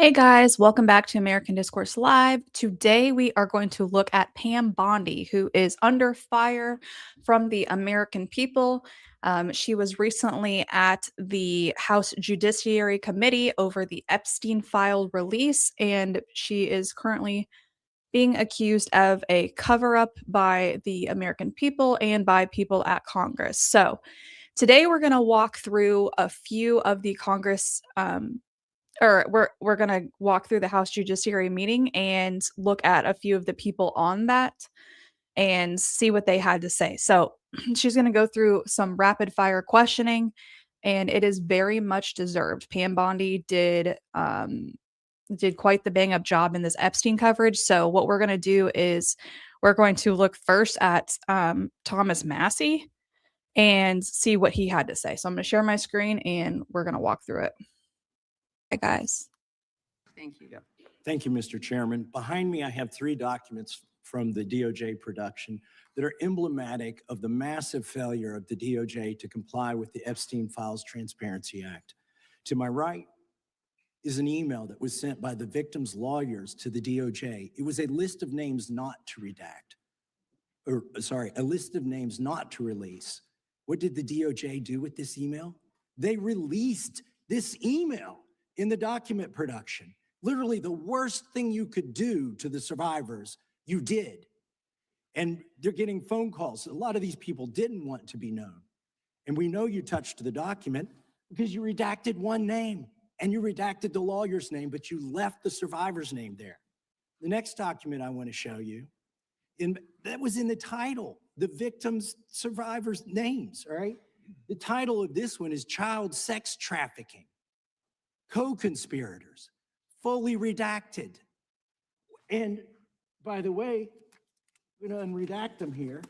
Hey guys, welcome back to American Discourse Live. Today we are going to look at Pam Bondi, who is under fire from the American people. She was recently at the House Judiciary Committee over the Epstein file release, and she is currently being accused of a cover up by the American people and by people at Congress. So today we're going to walk through a few of the Congress or we're gonna walk through the House Judiciary meeting and look at a few of the people on that and see what they had to say. So she's gonna go through some rapid fire questioning, and it is very much deserved. Pam Bondi did quite the bang up job in this Epstein coverage. So what we're gonna do is we're going to look first at Thomas Massie and see what he had to say. So I'm gonna share my screen and we're gonna walk through it. Hi guys. Thank you. Yeah. Thank you, Mr. Chairman. Behind me, I have three documents from the DOJ production that are emblematic of the massive failure of the DOJ to comply with the Epstein Files Transparency Act. To my right is an email that was sent by the victim's lawyers to the DOJ. It was a list of names not to redact, a list of names not to release. What did the DOJ do with this email? They released this email in the document production. Literally the worst thing you could do to the survivors, you did. And they're getting phone calls. A lot of these people didn't want to be known. And we know you touched the document because you redacted one name and you redacted the lawyer's name, but you left the survivor's name there. The next document I want to show you, that was in the title, the victims' survivors' names, all right? The title of this one is Child Sex Trafficking. Co-conspirators, fully redacted. And by the way, I'm going to unredact them here.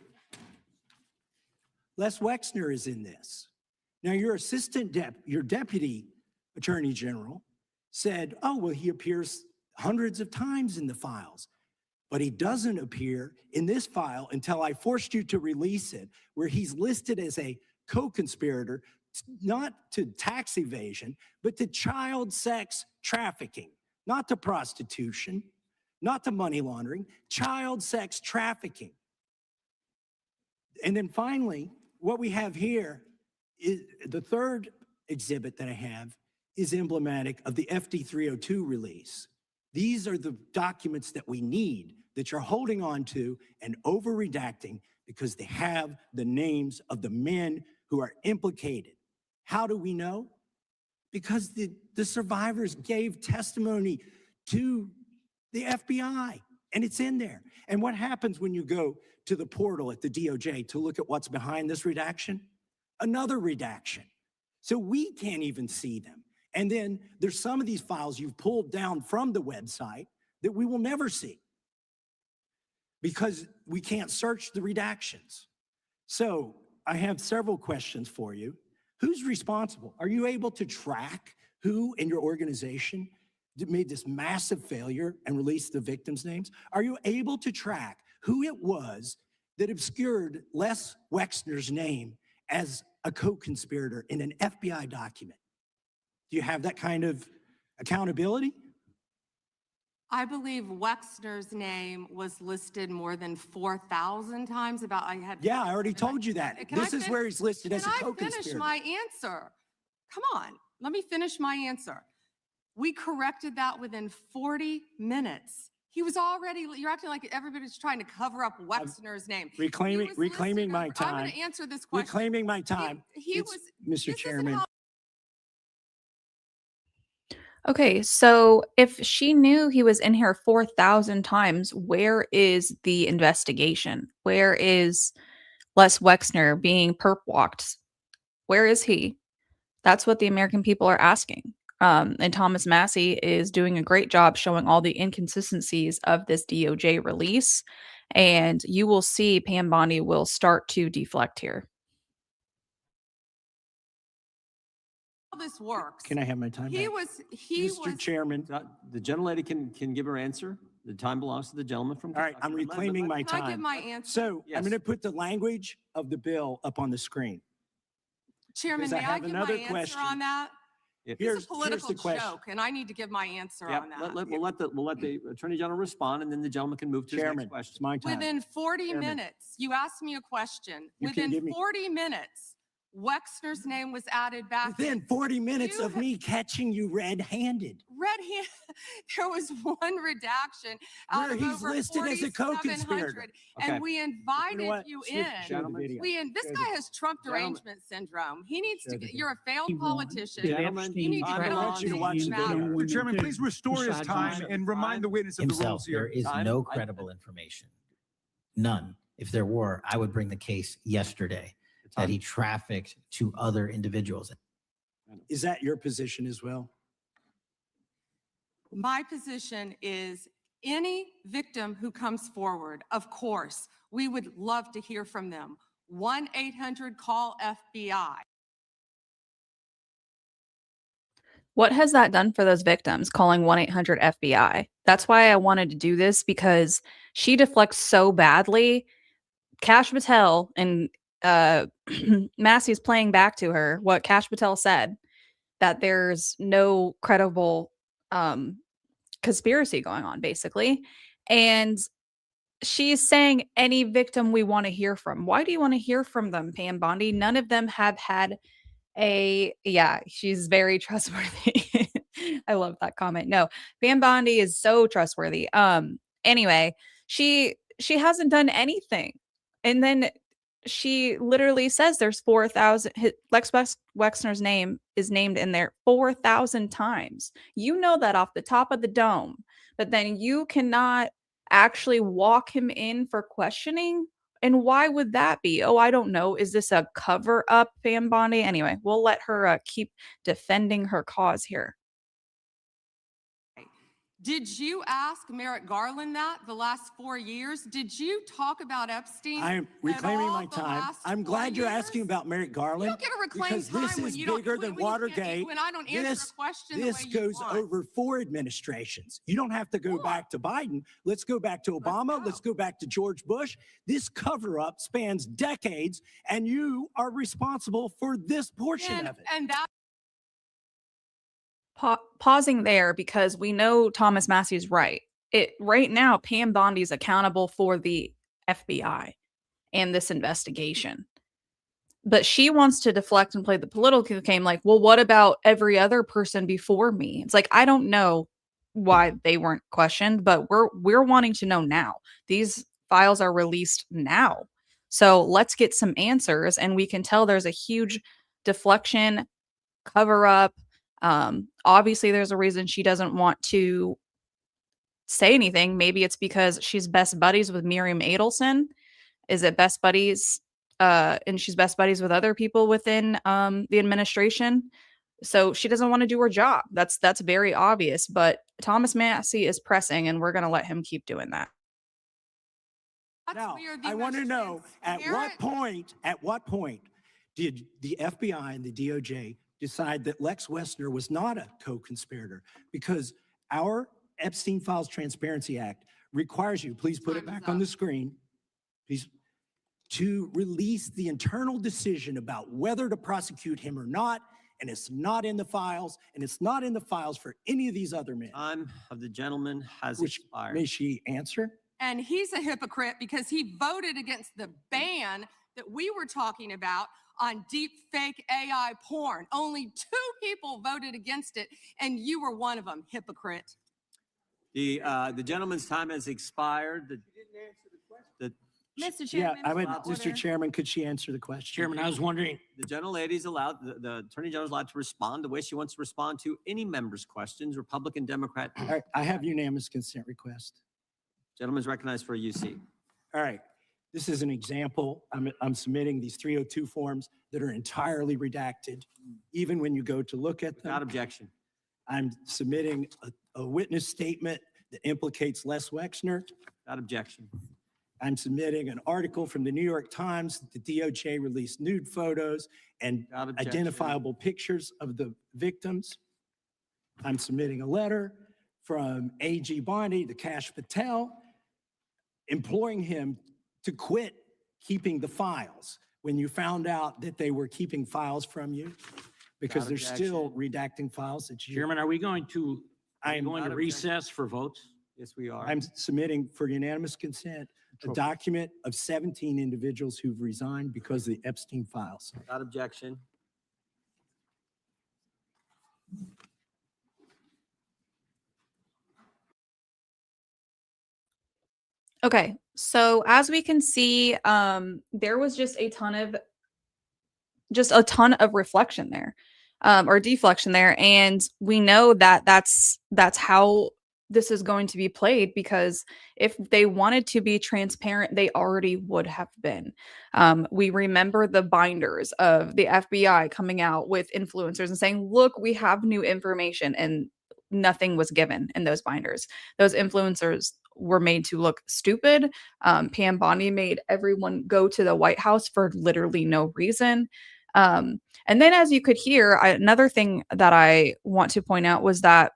Les Wexner is in this. Now your your deputy attorney general said, oh, well, he appears hundreds of times in the files, but he doesn't appear in this file until I forced you to release it, where he's listed as a co-conspirator, not to tax evasion, but to child sex trafficking, not to prostitution, not to money laundering, child sex trafficking. And then finally, what we have here is the third exhibit that I have is emblematic of the FD 302 release. These are the documents that we need that you're holding on to and over redacting because they have the names of the men who are implicated. How do we know? Because the survivors gave testimony to the FBI, and it's in there. And what happens when you go to the portal at the DOJ to look at what's behind this redaction? Another redaction. So we can't even see them. And then there's some of these files you've pulled down from the website that we will never see because we can't search the redactions. So I have several questions for you. Who's responsible? Are you able to track who in your organization made this massive failure and released the victims' names? Are you able to track who it was that obscured Les Wexner's name as a co-conspirator in an FBI document? Do you have that kind of accountability? I believe Wexner's name was listed more than 4,000 times. Yeah, I already told you that. This is where he's listed as a co-conspirator. Can I finish my answer? Come on, let me finish my answer. We corrected that within 40 minutes. He was already, you're acting like everybody's trying to cover up Wexner's name. Reclaiming my time. I'm going to answer this question. Reclaiming my time. Mr. Chairman. Okay, so if she knew he was in here 4,000 times, where is the investigation? Where is Les Wexner being perp walked? Where is he? That's what the American people are asking. And Thomas Massie is doing a great job showing all the inconsistencies of this DOJ release. And you will see Pam Bondi will start to deflect here. This works. Can I have my time back? Mr. Chairman. The gentlelady can give her answer. The time belongs to the gentleman from All right, I'm reclaiming my time. Can I give my answer? So I'm going to put the language of the bill up on the screen. Chairman, may I give my answer on that? If- It's Here's a political the question. joke, and I need to give my answer Yep, on that. we'll let the Attorney General respond, and then the gentleman can move to his next Chairman, question. it's my time. Within 40 Chairman. minutes, you asked me a question. You can Within give me- 40 minutes, Wexner's name was added back. Within 40 minutes You of me catching you red-handed. Red hand, there was one redaction out Where of he's over listed as a 4,700, co-conspirator. Okay. and we invited what? you Show in. the video. This Show guy the- has Trump Gentlemen. derangement syndrome. He needs Show to, the video. you're a failed He won. politician. Did Gentlemen, Epstein you need to time get I on want you to things watch that the matter. video. Mr. Chairman, please restore his Besides time mine. and remind the witness of the himself. rules There here. is Time. no credible information. None. If there were, I would bring the case yesterday that he trafficked to other individuals. Is that your position as well? My position is any victim who comes forward, of course, we would love to hear from them. 1-800-CALL-FBI. What has that done for those victims calling 1-800-FBI? That's why I wanted to do this, because she deflects so badly. Kash Patel and Massie's playing back to her what Kash Patel said, that there's no credible conspiracy going on, basically. And she's saying any victim we want to hear from. Why do you want to hear from them, Pam Bondi? None of them have had she's very trustworthy. I love that comment. No, Pam Bondi is so trustworthy. Anyway, she hasn't done anything. And then she literally says there's 4,000. Lex Wexner's name is named in there 4,000 times. You know that off the top of the dome, but then you cannot actually walk him in for questioning. And why would that be? Oh, I don't know. Is this a cover up, Pam Bondi? Anyway, we'll let her keep defending her cause here. Did you ask Merrick Garland that the last 4 years? Did you talk about Epstein? I am reclaiming all my the time. last I'm 4 glad you're years? asking about Merrick You Garland. don't get to reclaim because time this when is you don't, bigger than when you can't- Watergate. when I don't answer This- a question This the way you goes want. over 4 administrations. You don't have to go back to Biden. Let's go back to Obama. go. Let's go back to George Bush. This cover up spans decades, and you are responsible for this portion of it. And that Pausing there, because we know Thomas Massie's right. Right now, Pam Bondi's accountable for the FBI and this investigation. But she wants to deflect and play the political game like, well, what about every other person before me? It's like, I don't know why they weren't questioned, but we're wanting to know now. These files are released now. So let's get some answers, and we can tell there's a huge deflection, cover up. Obviously there's a reason she doesn't want to say anything. Maybe it's because she's best buddies with Miriam Adelson. Is it best buddies? And she's best buddies with other people within the administration. So she doesn't want to do her job. That's very obvious. But Thomas Massie is pressing, and we're going to let him keep doing that. that's Now, where the I want to most know at what point did the FBI and the DOJ decide that Lex Wexner was not a co-conspirator? Because our Epstein Files Transparency Act requires you, please put it Time is back on up. the screen, please, to release the internal decision about whether to prosecute him or not. And it's not in the files, and it's not in the files for any of these other men. Time of the gentleman has Which, expired. may she answer? And he's a hypocrite because he voted against the ban that we were talking about on deep fake AI porn. Only 2 people voted against it, and you were one of them, hypocrite. The gentleman's time has expired. Mr. Yeah, Chairman. I would, point of Mr. order. Chairman, could she answer the question? Chairman, I was wondering, The gentlelady's allowed, the Attorney General's allowed to respond the way she wants to respond to any member's questions, Republican, Democrat. All right, I have unanimous consent request. Gentleman's recognized for a UC. All right, this is an example. I'm submitting these 302 forms that are entirely redacted, even when you go to look at Without them. objection. I'm submitting a witness statement that implicates Les Wexner. Without objection. I'm submitting an article from the New York Times that the DOJ released nude photos and Without objection. identifiable pictures of the victims. I'm submitting a letter from A.G. Bondi to Kash Patel, imploring him to quit keeping the files when you found out that they were keeping files from you. because they're Without still objection. redacting files that you. Chairman, are we going to, I'm- going to Without objection. recess for votes? Yes, we are. I'm submitting for unanimous consent a Trophy. document of 17 individuals who've resigned because of the Epstein files. Without objection. Okay, so as we can see, there was just a ton of reflection there, or deflection there, and we know that that's how this is going to be played, because if they wanted to be transparent, they already would have been. We remember the binders of the FBI coming out with influencers and saying, "Look, we have new information," and nothing was given in those binders. Those influencers were made to look stupid. Pam Bondi made everyone go to the White House for literally no reason. And then, as you could hear, another thing that I want to point out was that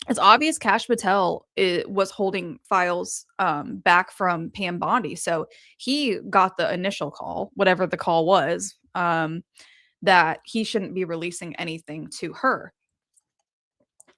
it's obvious Kash Patel was holding files back from Pam Bondi. So he got the initial call, whatever the call was, that he shouldn't be releasing anything to her.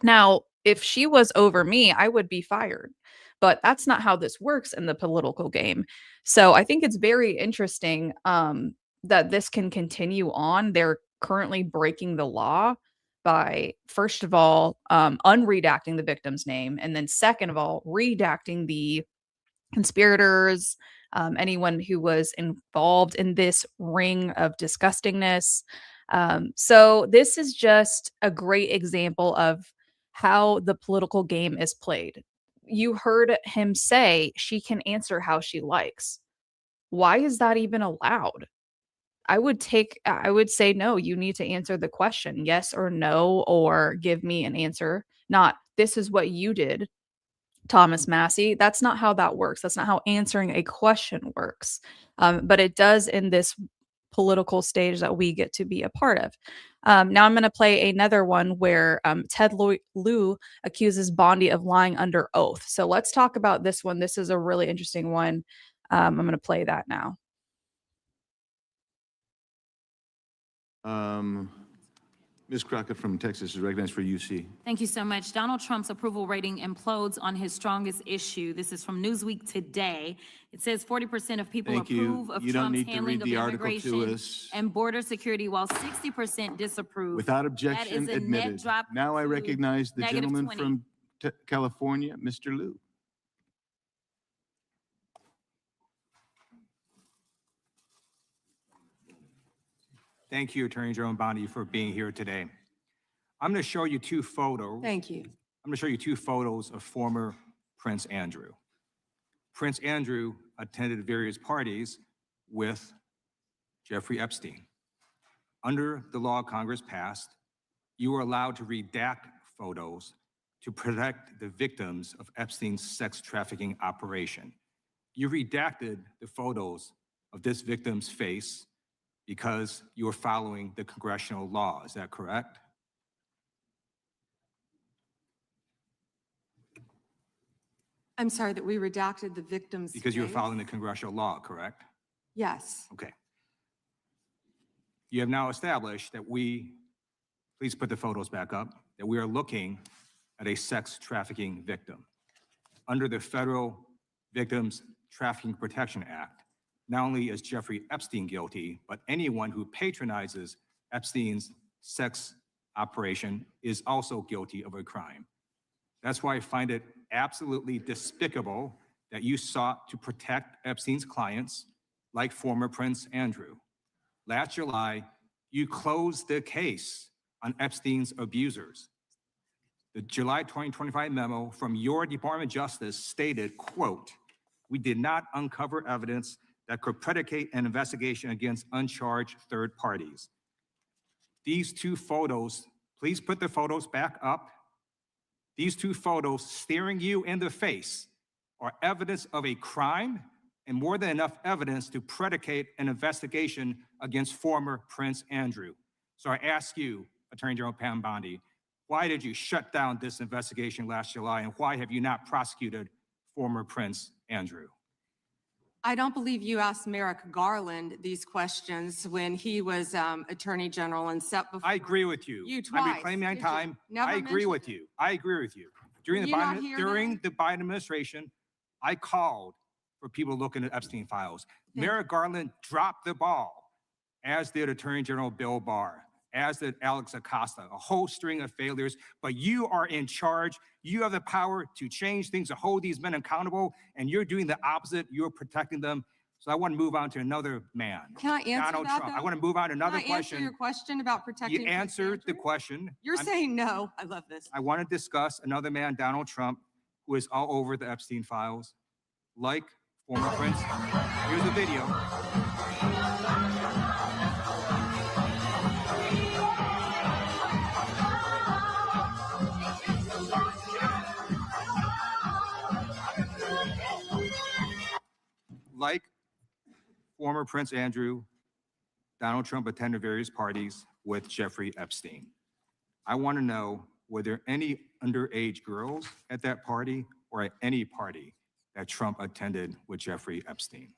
Now, if she was over me, I would be fired. But that's not how this works in the political game. So I think it's very interesting that this can continue on. They're currently breaking the law by, first of all, unredacting the victim's name, and then second of all, redacting the conspirators, anyone who was involved in this ring of disgustingness. So this is just a great example of how the political game is played. You heard him say she can answer how she likes. Why is that even allowed? I would say, no, you need to answer the question, yes or no, or give me an answer. Not, this is what you did, Thomas Massie. That's not how that works. That's not how answering a question works. But it does in this political stage that we get to be a part of. Now I'm going to play another one where Ted Lieu accuses Bondi of lying under oath. So let's talk about this one. This is a really interesting one. I'm going to play that now. Ms. Crockett from Texas is recognized for UC. Thank you so much. Donald Trump's approval rating implodes on his strongest issue. This is from Newsweek today. It says 40% of people Thank you. approve of You don't Trump's need to handling read of the article to immigration us. and border security, while 60% disapprove. Without That objection, is a net admitted. drop Now I to recognize the negative gentleman 20. from California, Mr. Lieu. Thank you, Attorney General Bondi, for being here today. I'm going to show you two photos. Thank you. I'm going to show you two photos of former Prince Andrew. Prince Andrew attended various parties with Jeffrey Epstein. Under the law Congress passed, you were allowed to redact photos to protect the victims of Epstein's sex trafficking operation. You redacted the photos of this victim's face because you were following the congressional law. Is that correct? I'm sorry that we redacted the victim's Because you were face. following the congressional law, correct? Yes. Okay. You have now established that please put the photos back up, that we are looking at a sex trafficking victim. Under the Federal Victims Trafficking Protection Act, not only is Jeffrey Epstein guilty, but anyone who patronizes Epstein's sex operation is also guilty of a crime. That's why I find it absolutely despicable that you sought to protect Epstein's clients like former Prince Andrew. Last July, you closed the case on Epstein's abusers. The July 2025 memo from your Department of Justice stated, quote, "We did not uncover evidence that could predicate an investigation against uncharged third parties." These two photos, please put the photos back up. These two photos staring you in the face are evidence of a crime and more than enough evidence to predicate an investigation against former Prince Andrew. So I ask you, Attorney General Pam Bondi, why did you shut down this investigation last July, and why have you not prosecuted former Prince Andrew? I don't believe you asked Merrick Garland these questions when he was Attorney General and set before. I agree with you. You I'm twice, reclaiming my did you? time. Never I agree mentioned with it. you. I agree with you. During Were the you not Biden, here during then? the Biden administration, I called for people looking at Epstein files. Thank Merrick Garland dropped the ball, as did Attorney General Bill Barr, as did Alex Acosta, a whole string of failures. But you are in charge. You have the power to change things, to hold these men accountable, and you're doing the opposite. You're protecting them. So I want to move on to another man. Can I answer Donald that, Trump. I though? want to move on to another Can I answer your question. question about protecting? You Prince answered the Andrew? question. You're I'm- saying no. I love this. I want to discuss another man, Donald Trump, who is all over the Epstein files, like former Prince. Here's a video. Like former Prince Andrew, Donald Trump attended various parties with Jeffrey Epstein. I want to know, were there any underage girls at that party or at any party that Trump attended with Jeffrey Epstein?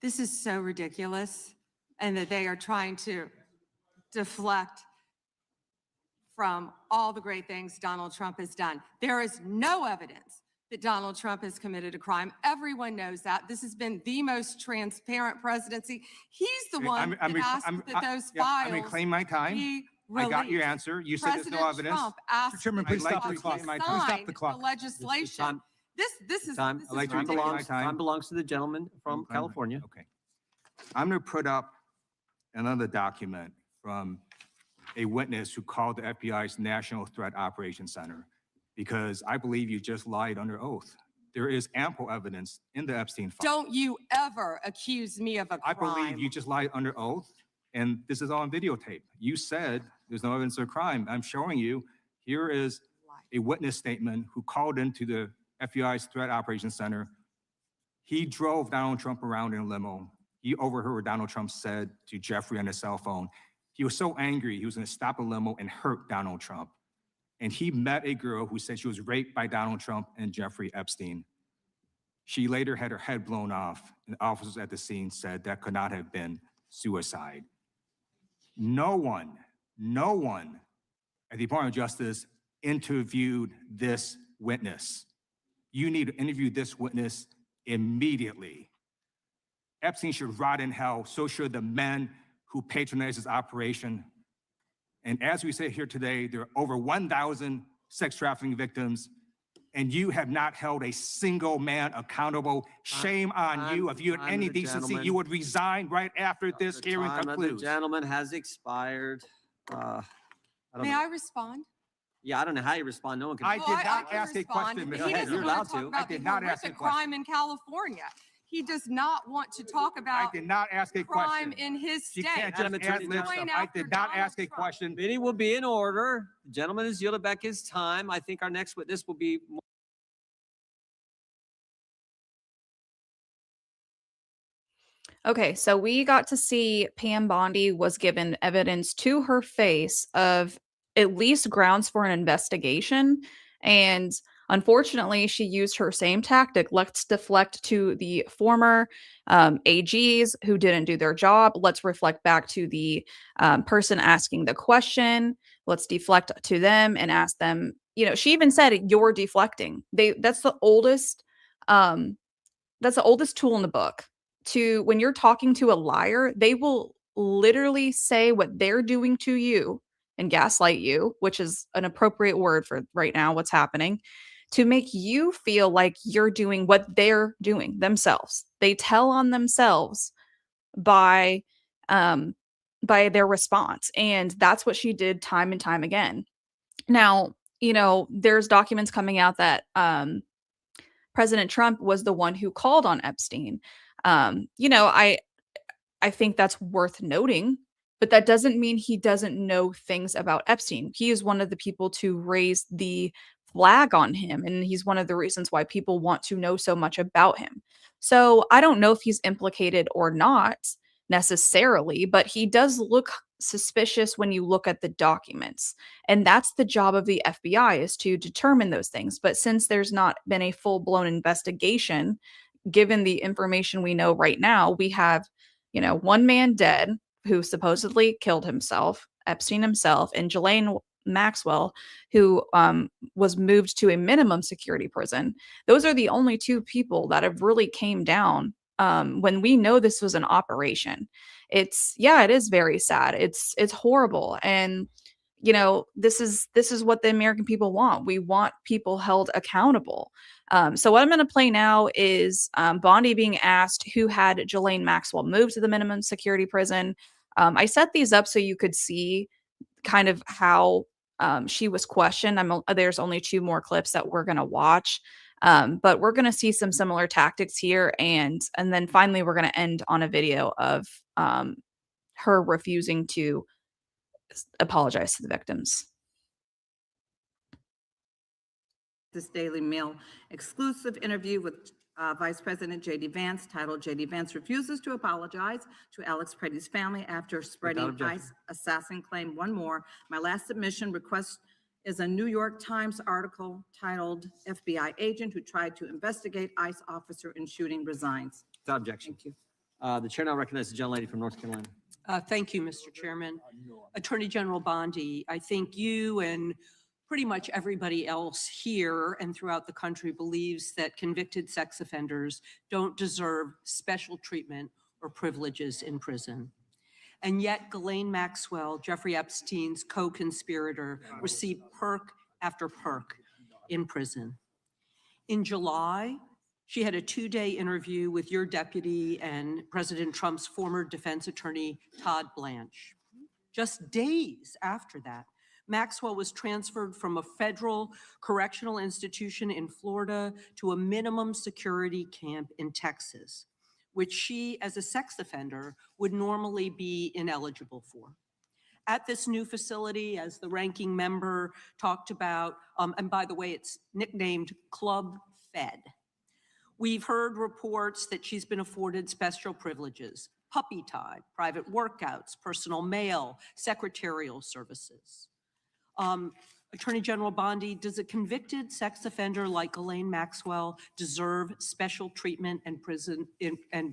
This is so ridiculous, and that they are trying to deflect from all the great things Donald Trump has done. There is no evidence that Donald Trump has committed a crime. Everyone knows that. This has been the most transparent presidency. He's the one that asked that those I'm files reclaiming my time. be I got your released. answer. You said there's no President evidence. Trump asked Chairman, please I'd like stop to the clock. reclaim my Please time. stop the clock. the legislation. Time. This is Time. this I'd like is to Time reclaim my ridiculous. time. Time belongs to the gentleman from Okay. California. Okay. I'm going to put up another document from a witness who called the FBI's National Threat Operations Center, because I believe you just lied under oath. There is ample evidence in the Epstein file. Don't you ever accuse me of a I crime. believe you just lied under oath, and this is all on videotape. You said there's no evidence of crime. I'm showing you, here is a witness statement who called into the FBI's Threat Operations Center. He drove Donald Trump around in a limo. He overheard what Donald Trump said to Jeffrey on his cell phone. He was so angry, he was going to stop a limo and hurt Donald Trump. And he met a girl who said she was raped by Donald Trump and Jeffrey Epstein. She later had her head blown off, and officers at the scene said that could not have been suicide. No one at the Department of Justice interviewed this witness. You need to interview this witness immediately. Epstein should rot in hell, so should the men who patronized his operation. And as we say here today, there are over 1,000 sex trafficking victims, and you have not held a single man accountable. Shame on you. If you had Time of any the decency, gentleman. you would resign right after this The hearing time of the concludes. gentleman has expired. I don't May know. I respond? Yeah, I don't know how you respond. No one can. I Well, did I not can ask a respond. question, He Ms. ahead. doesn't You're want allowed to talk to. about I did the not ask a horrific question. crime in California. He does not want to talk I about did not ask a crime question. in his She state. can't Madam just Attorney ad lib General. stuff. Going I after did not Donald ask a Trump. question. Meeting will be in order. The gentleman has yielded back his time. I think our next witness will be. Okay, so we got to see Pam Bondi was given evidence to her face of at least grounds for an investigation. And unfortunately, she used her same tactic. Let's deflect to the former AGs who didn't do their job. Let's reflect back to the person asking the question. Let's deflect to them and ask them. You know, she even said, "You're deflecting." That's the oldest tool in the book. To when you're talking to a liar, they will literally say what they're doing to you and gaslight you, which is an appropriate word for right now, what's happening, to make you feel like you're doing what they're doing themselves. They tell on themselves by their response. And that's what she did time and time again. Now, you know, there's documents coming out that President Trump was the one who called on Epstein. You know, I think that's worth noting, but that doesn't mean he doesn't know things about Epstein. He is one of the people to raise the flag on him, and he's one of the reasons why people want to know so much about him. So I don't know if he's implicated or not necessarily, but he does look suspicious when you look at the documents. And that's the job of the FBI, is to determine those things. But since there's not been a full-blown investigation, given the information we know right now, we have, one man dead who supposedly killed himself, Epstein himself, and Ghislaine Maxwell, who was moved to a minimum security prison. Those are the only two people that have really came down when we know this was an operation. It is very sad. It's horrible. And this is what the American people want. We want people held accountable. So what I'm going to play now is Bondi being asked who had Ghislaine Maxwell moved to the minimum security prison. I set these up so you could see kind of how she was questioned. There's only 2 more clips that we're going to watch. But we're going to see some similar tactics here. And then finally, we're going to end on a video of her refusing to apologize to the victims. This Daily Mail exclusive interview with Vice President J.D. Vance, titled "J.D. Vance Refuses to Apologize to Alex Pretty's Family After Spreading ICE Assassin Claim." One more. My last submission request is a New York Times article titled "FBI Agent Who Tried to Investigate ICE Officer in Shooting Resigns." Without objection. Thank you. The chair now recognizes the gentlelady from North Carolina. Thank you, Mr. Chairman. Attorney General Bondi, I think you and pretty much everybody else here and throughout the country believes that convicted sex offenders don't deserve special treatment or privileges in prison. And yet Ghislaine Maxwell, Jeffrey Epstein's co-conspirator, received perk after perk in prison. In July, she had a 2-day interview with your deputy and President Trump's former defense attorney, Todd Blanche. Just days after that, Maxwell was transferred from a federal correctional institution in Florida to a minimum security camp in Texas, which she, as a sex offender, would normally be ineligible for. At this new facility, as the ranking member talked about, and by the way, it's nicknamed Club Fed, we've heard reports that she's been afforded special privileges: puppy time, private workouts, personal mail, secretarial services. Attorney General Bondi, does a convicted sex offender like Ghislaine Maxwell deserve special treatment and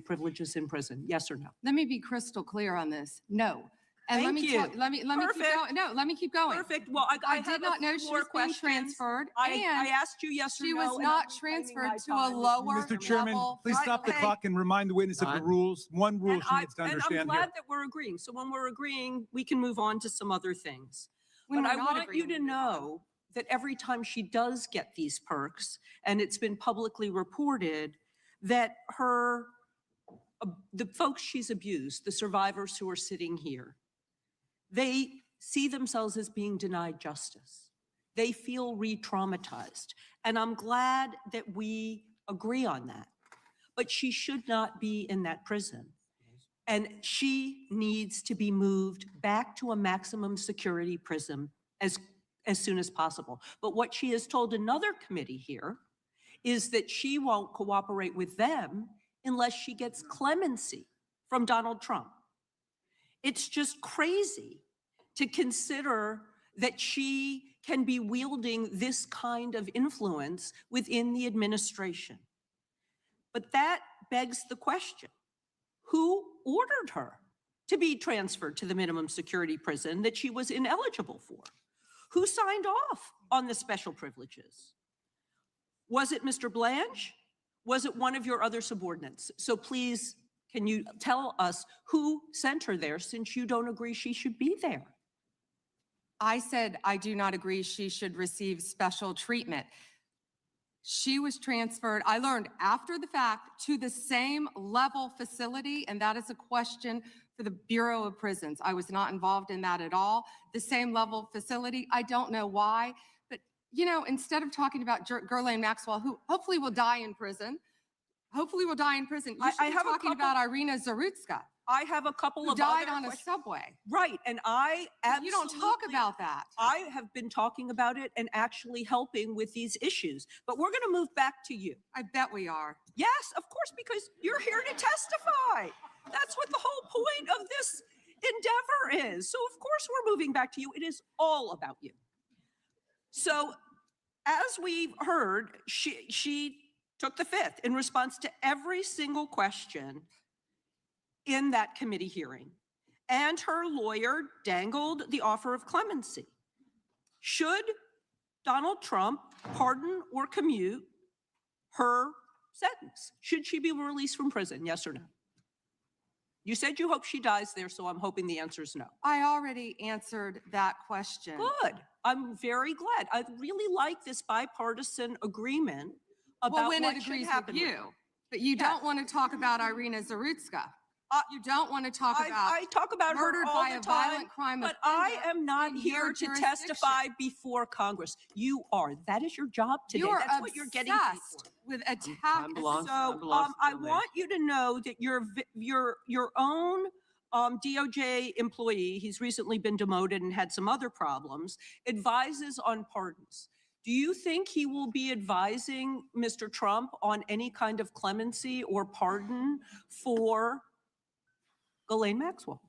privileges in prison? Yes or no? Let me be crystal clear on this. No. And Thank you. let me keep going. No, let me keep going. Perfect. Well, I did not know she was being transferred. I asked you yes or no. She was not transferred to a lower Mr. Chairman, level. please stop the clock and remind the witness of the rules. One rule she needs to And I'm understand here. glad that we're agreeing. So when we're agreeing, we can move on to some other things. When But I we're not want you agreeing, to know that every time she does get these perks, and it's been publicly reported, that the folks she's abused, the survivors who are sitting here, they see themselves as being denied justice. They feel re-traumatized. And I'm glad that we agree on that. But she should not be in that prison. And she needs to be moved back to a maximum security prison as soon as possible. But what she has told another committee here is that she won't cooperate with them unless she gets clemency from Donald Trump. It's just crazy to consider that she can be wielding this kind of influence within the administration. But that begs the question: who ordered her to be transferred to the minimum security prison that she was ineligible for? Who signed off on the special privileges? Was it Mr. Blanche? Was it one of your other subordinates? So please, can you tell us who sent her there, since you don't agree she should be there? I said I do not agree she should receive special treatment. She was transferred, I learned after the fact, to the same level facility, and that is a question for the Bureau of Prisons. I was not involved in that at all. The same level facility, I don't know why, but instead of talking about Ghislaine Maxwell, who hopefully will die in prison, you should be talking about Irina Zarutska. I have a couple who of died other on a questions. subway. Right, and I absolutely— You don't talk about that. I have been talking about it and actually helping with these issues. But we're going to move back to you. I bet we are. Yes, of course, because you're here to testify. That's what the whole point of this endeavor is. So of course we're moving back to you. It is all about you. So as we've heard, she took the fifth in response to every single question in that committee hearing. And her lawyer dangled the offer of clemency. Should Donald Trump pardon or commute her sentence? Should she be released from prison? Yes or no? You said you hope she dies there, so I'm hoping the answer is no. I already answered that question. Good. I'm very glad. I really like this bipartisan agreement about Well, when what it should agrees happen with with you, her. but you Yes. don't want to talk about Irina Zarutska. You don't want to talk about I talk about her murdered all by the a time, violent crime but I offender am not in here your to jurisdiction. testify before Congress. You are. That is your job today. You're That's what you're getting paid obsessed for. with attack. Time belongs- So time belongs to I Clemency. want you to know that your own DOJ employee, he's recently been demoted and had some other problems, advises on pardons. Do you think he will be advising Mr. Trump on any kind of clemency or pardon for Ghislaine Maxwell?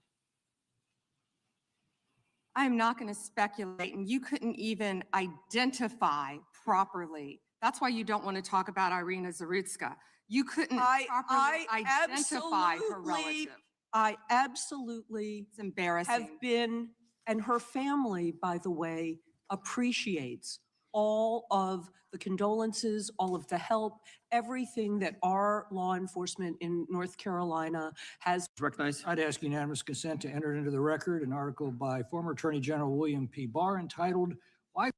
I'm not going to speculate, and you couldn't even identify properly. That's why you don't want to talk about Irina Zarutska. You couldn't properly identify her relative. I absolutely It's embarrassing. have been, and her family, by the way, appreciates all of the condolences, all of the help, everything that our law enforcement in North Carolina has. Recognize. I'd ask unanimous consent to enter into the record an article by former Attorney General William P. Barr entitled, "Why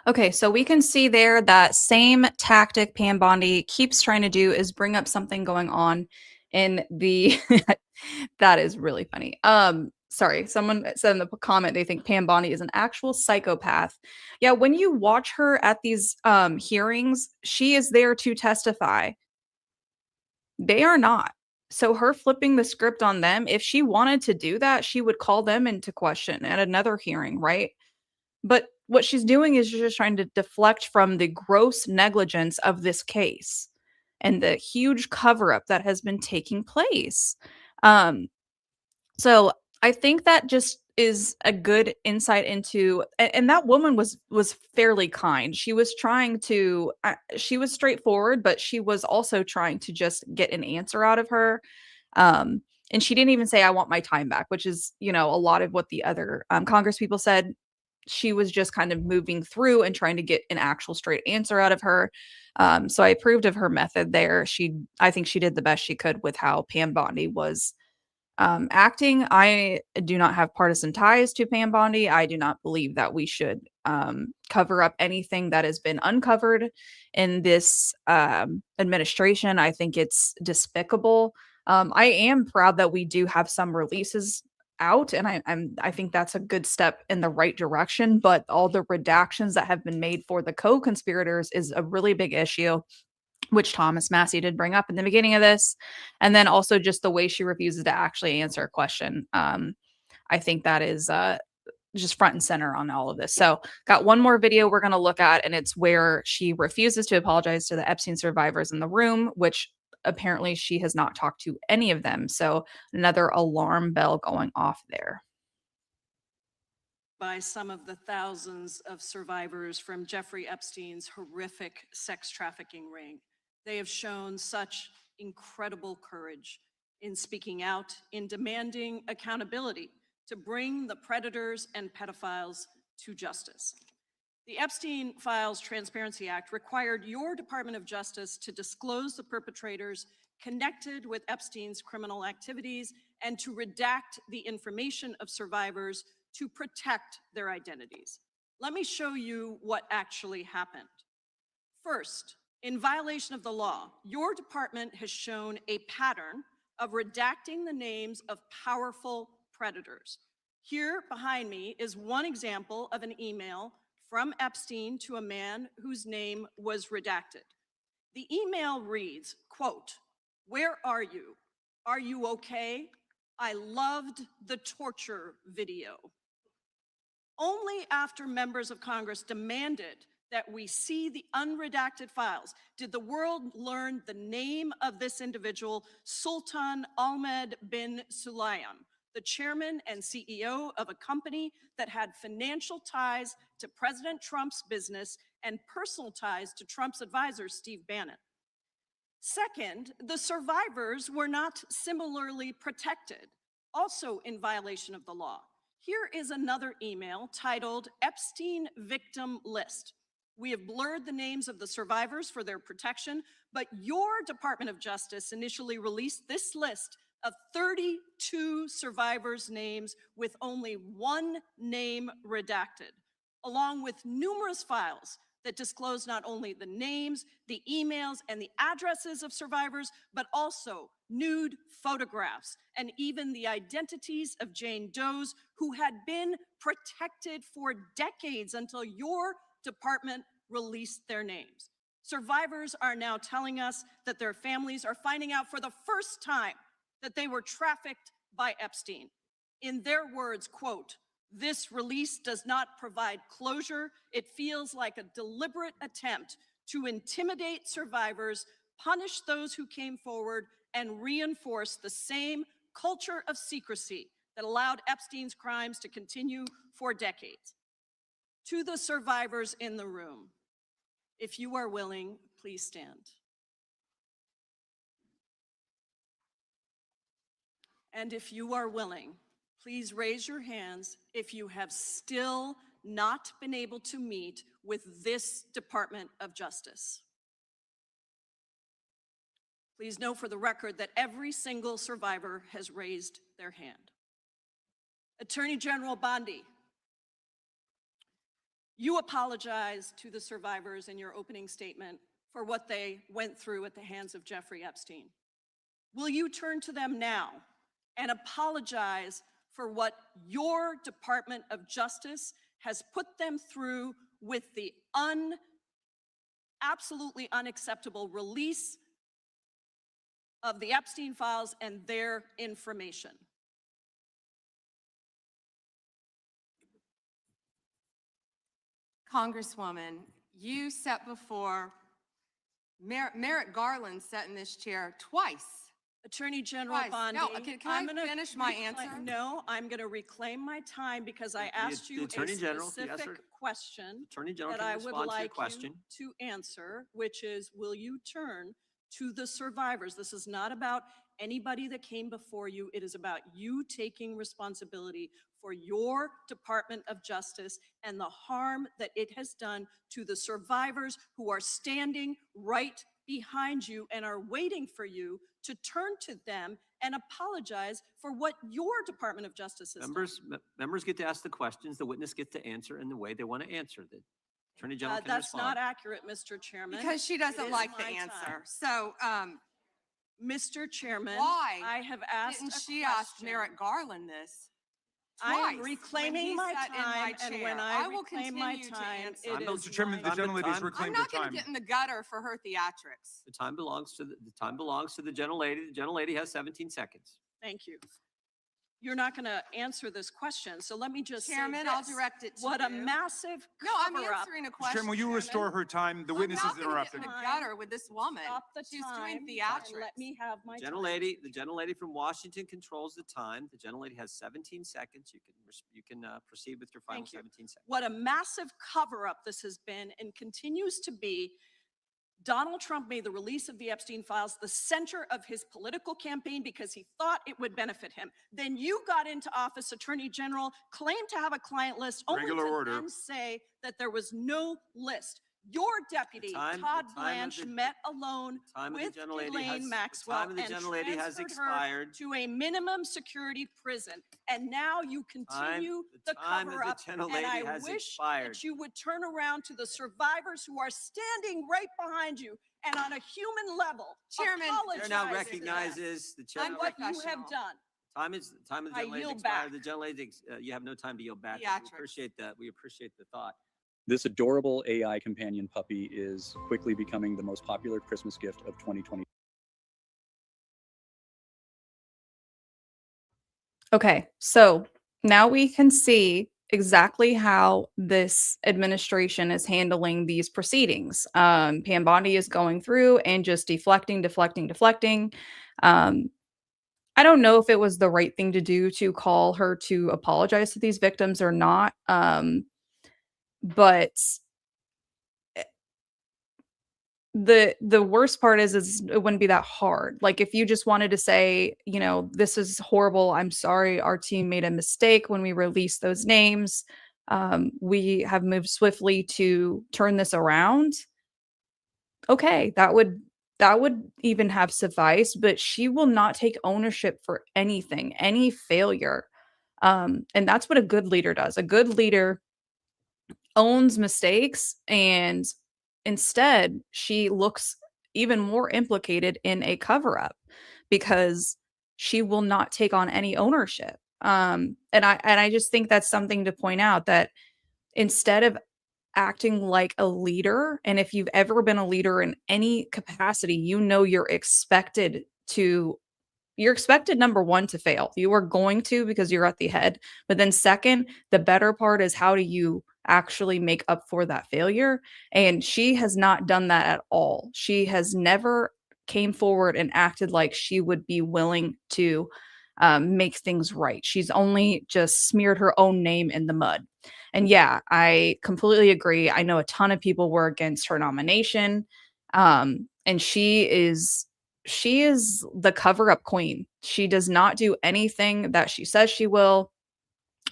Okay, so we can see there that same tactic Pam Bondi keeps trying to do is bring up something going on in the that is really funny. Sorry, someone said in the comment they think Pam Bondi is an actual psychopath. Yeah, when you watch her at these hearings, she is there to testify. They are not. So her flipping the script on them, if she wanted to do that, she would call them into question at another hearing, right? But what she's doing is just trying to deflect from the gross negligence of this case and the huge cover up that has been taking place. So I think that just is a good insight into, and that woman was fairly kind. She was trying to, she was straightforward, but she was also trying to just get an answer out of her. And she didn't even say, "I want my time back," which is, a lot of what the other Congress people said. She was just kind of moving through and trying to get an actual straight answer out of her. So I approved of her method there. I think she did the best she could with how Pam Bondi was acting. I do not have partisan ties to Pam Bondi. I do not believe that we should cover up anything that has been uncovered in this administration. I think it's despicable. I am proud that we do have some releases out, and I think that's a good step in the right direction. But all the redactions that have been made for the co-conspirators is a really big issue, which Thomas Massie did bring up in the beginning of this. And then also just the way she refuses to actually answer a question. I think that is just front and center on all of this. So got one more video we're going to look at, and it's where she refuses to apologize to the Epstein survivors in the room, which apparently she has not talked to any of them. So another alarm bell going off there. By some of the thousands of survivors from Jeffrey Epstein's horrific sex trafficking ring. They have shown such incredible courage in speaking out, in demanding accountability to bring the predators and pedophiles to justice. The Epstein Files Transparency Act required your Department of Justice to disclose the perpetrators connected with Epstein's criminal activities and to redact the information of survivors to protect their identities. Let me show you what actually happened. First, in violation of the law, your department has shown a pattern of redacting the names of powerful predators. Here behind me is one example of an email from Epstein to a man whose name was redacted. The email reads, quote, "Where are you? Are you okay? I loved the torture video." Only after members of Congress demanded that we see the unredacted files? Did the world learn the name of this individual, Sultan Ahmed bin Sulayem, the chairman and CEO of a company that had financial ties to President Trump's business and personal ties to Trump's advisor, Steve Bannon? Second, the survivors were not similarly protected, also in violation of the law. Here is another email titled Epstein Victim List. We have blurred the names of the survivors for their protection, but your Department of Justice initially released this list of 32 survivors' names with only one name redacted, along with numerous files that disclose not only the names, the emails, and the addresses of survivors, but also nude photographs and even the identities of Jane Does who had been protected for decades until your department released their names. Survivors are now telling us that their families are finding out for the first time that they were trafficked by Epstein. In their words, quote, "This release does not provide closure. It feels like a deliberate attempt to intimidate survivors, punish those who came forward, and reinforce the same culture of secrecy that allowed Epstein's crimes to continue for decades." To the survivors in the room, if you are willing, please stand. And if you are willing, please raise your hands if you have still not been able to meet with this Department of Justice. Please know for the record that every single survivor has raised their hand. Attorney General Bondi, you apologized to the survivors in your opening statement for what they went through at the hands of Jeffrey Epstein. Will you turn to them now and apologize for what your Department of Justice has put them through with the absolutely unacceptable release of the Epstein files and their information? Congresswoman, you sat before, Merrick Garland sat in this chair twice. Attorney General Twice. Bondi. No, can I finish my answer? No, I'm going to reclaim my time because I asked you a Attorney General, yes, specific sir. question Attorney General that can I would respond to your like question. you to answer, which is, will you turn to the survivors? This is not about anybody that came before you. It is about you taking responsibility for your Department of Justice and the harm that it has done to the survivors who are standing right behind you and are waiting for you to turn to them and apologize for what your Department of Justice has done. Members get to ask the questions, the witness gets to answer in the way they want to answer. The Attorney General can That's respond. not accurate, Mr. Chairman. Because she It doesn't is like the my answer. time. So, Mr. Chairman, why I have asked didn't a she ask question. Merrick Garland this? I am twice reclaiming when he my sat in my time, and when chair? I will reclaim my continue to time, answer. it is Mr. Chairman, my the gentlelady has time. reclaimed I'm her not going time. to get in the gutter for her theatrics. The time belongs to the gentlelady. The gentlelady has 17 seconds. Thank you. You're not going to answer this question, so let me just Chairman, say I'll this. direct it to What a you. massive No, I'm cover-up. answering a Mr. question. Chairman, will you restore her time? The witness I'm is not gonna get in interrupted. the gutter with this woman. Stop the She's time doing and theatrics. let me have my time. The gentlelady from Washington controls the time. The gentlelady has 17 seconds. You can proceed with your final Thank you. 17 seconds. What a massive cover-up this has been and continues to be. Donald Trump made the release of the Epstein files the center of his political campaign because he thought it would benefit him. Then you got into office, Attorney General, claimed to have a client list, only Regular to order. then say that there was no list. Your deputy, time- Todd the time of Blanche, the- met alone time of the with gentlelady Ghislaine has- Maxwell the time of the and gentlelady has transferred expired. her to a minimum security prison. And now you continue the the time of the cover-up. And gentlelady I has wish expired. that you would turn around to the survivors who are standing right behind you and on a human level, Chairman, The chair now apologize to them recognizes the chair. on what you have done. Time of the I gentlelady yield expired. back. The gentlelady, you have no time to yield back. Theatrics. We appreciate that. We appreciate the thought. This adorable AI companion puppy is quickly becoming the most popular Christmas gift of 2020. Okay, so now we can see exactly how this administration is handling these proceedings. Pam Bondi is going through and just deflecting. Um, I don't know if it was the right thing to do to call her to apologize to these victims or not. But the worst part is it wouldn't be that hard. Like, if you just wanted to say, you know, "This is horrible. I'm sorry. Our team made a mistake when we released those names. We have moved swiftly to turn this around." Okay, that would even have sufficed, but she will not take ownership for anything, any failure. And that's what a good leader does. A good leader owns mistakes, and instead she looks even more implicated in a cover up because she will not take on any ownership. And I just think that's something to point out, that instead of acting like a leader, and if you've ever been a leader in any capacity, you know you're expected, number one, to fail. You are going to, because you're at the head. But then second, the better part is, how do you actually make up for that failure? And she has not done that at all. She has never came forward and acted like she would be willing to make things right. She's only just smeared her own name in the mud. And yeah, I completely agree. I know a ton of people were against her nomination. And she is the cover-up queen. She does not do anything that she says she will.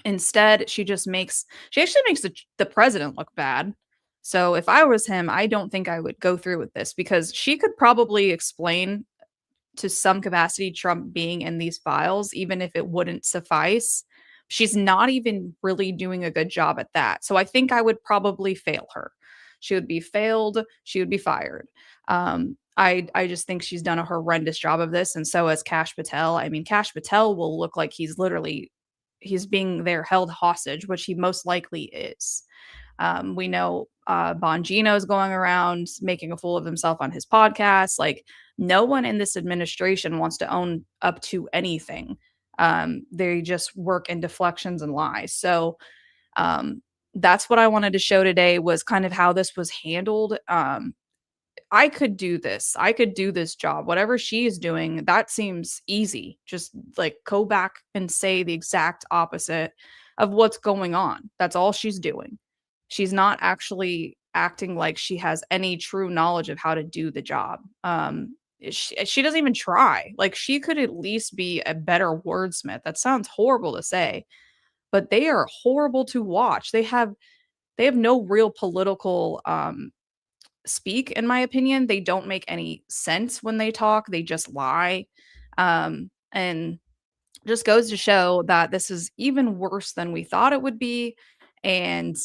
Instead, she actually makes the president look bad. So if I was him, I don't think I would go through with this, because she could probably explain to some capacity Trump being in these files, even if it wouldn't suffice. She's not even really doing a good job at that. So I think I would probably fail her. She would be failed. She would be fired. I just think she's done a horrendous job of this, and so has Kash Patel. I mean, Kash Patel will look like he's being there held hostage, which he most likely is. We know Bongino's going around making a fool of himself on his podcast. Like, no one in this administration wants to own up to anything. They just work in deflections and lies. So that's what I wanted to show today, was kind of how this was handled. I could do this. I could do this job. Whatever she is doing, that seems easy. Just like go back and say the exact opposite of what's going on. That's all she's doing. She's not actually acting like she has any true knowledge of how to do the job. She doesn't even try. Like, she could at least be a better wordsmith. That sounds horrible to say, but they are horrible to watch. They have no real political speak, in my opinion. They don't make any sense when they talk. They just lie. And just goes to show that this is even worse than we thought it would be. And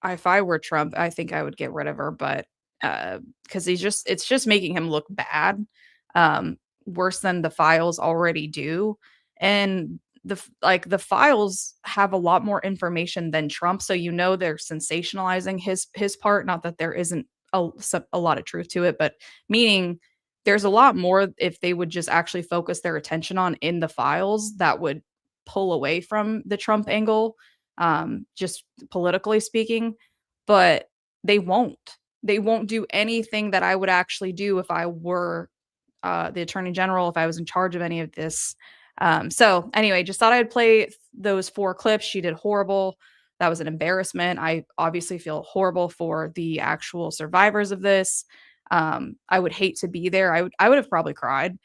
if I were Trump, I think I would get rid of her, but because it's just making him look bad, worse than the files already do. And the files have a lot more information than Trump, so you know they're sensationalizing his part. Not that there isn't a lot of truth to it, but meaning there's a lot more if they would just actually focus their attention on in the files, that would pull away from the Trump angle, just politically speaking. But they won't. They won't do anything that I would actually do if I were the attorney general, if I was in charge of any of this. So anyway, just thought I'd play those 4 clips. She did horrible. That was an embarrassment. I obviously feel horrible for the actual survivors of this. I would hate to be there. I would have probably cried.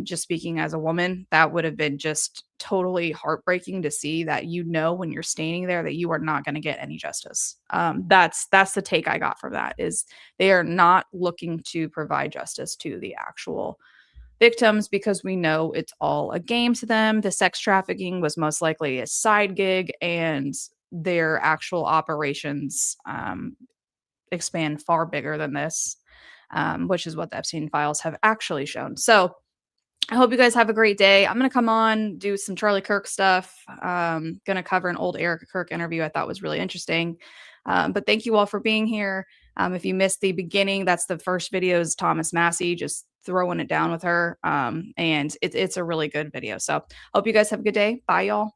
Just speaking as a woman, that would have been just totally heartbreaking to see, that, when you're standing there, that you are not going to get any justice. That's the take I got from that, is they are not looking to provide justice to the actual victims, because we know it's all a game to them. The sex trafficking was most likely a side gig, and their actual operations expand far bigger than this, which is what the Epstein files have actually shown. So I hope you guys have a great day. I'm going to come on, do some Charlie Kirk stuff. Going to cover an old Eric Kirk interview I thought was really interesting. But thank you all for being here. If you missed the beginning, that's the first video, is Thomas Massie, just throwing it down with her. And it's a really good video. So hope you guys have a good day. Bye, y'all.